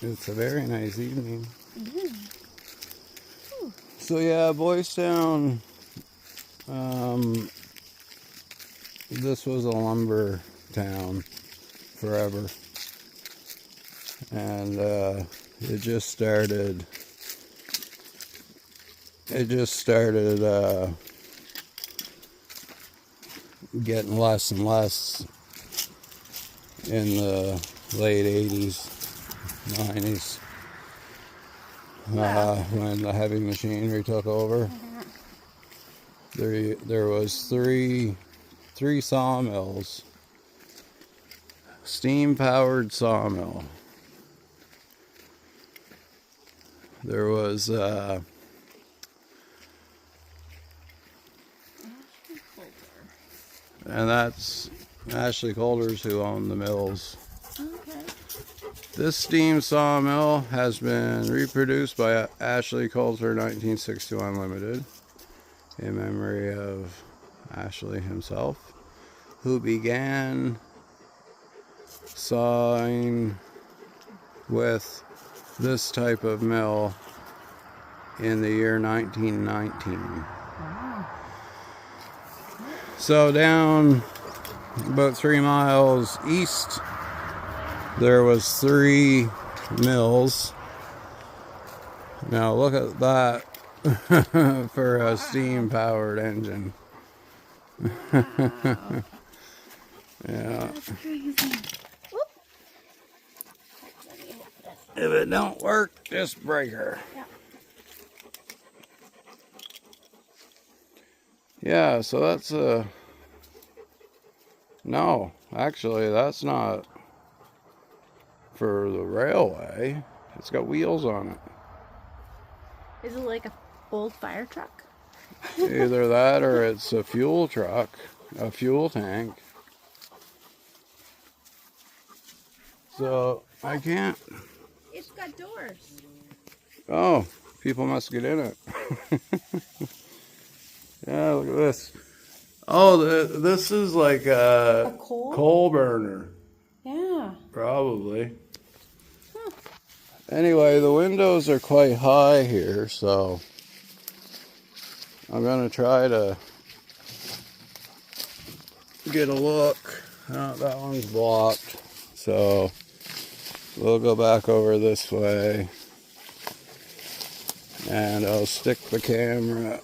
It's a very nice evening. So yeah, Boiestown, this was a lumber town forever. And it just started getting less and less in the late 80s, 90s, when the heavy machinery took over. There was three sawmills, steam-powered sawmill. There was and that's Ashley Coulter's who owned the mills. Okay. This steam sawmill has been reproduced by Ashley Coulter 1961 Limited in memory of Ashley himself, who began sawing with this type of mill in the year 1919. Wow. So down about 3 miles east, there was 3 mills. Now look at that for a steam-powered engine. Wow. Yeah. That's crazy. If it don't work, just break her. Yeah. Yeah, so that's no, actually that's not for the railway. It's got wheels on it. Is it like a old fire truck? Either that or it's a fuel truck, a fuel tank. So I can't. It's got doors. Oh, people must get in it. Yeah, look at this. Oh, this is like a coal burner. Yeah. Probably. Huh. Anyway, the windows are quite high here, so I'm going to try to get a look. Oh, that one's blocked, so we'll go back over this way, and I'll stick the camera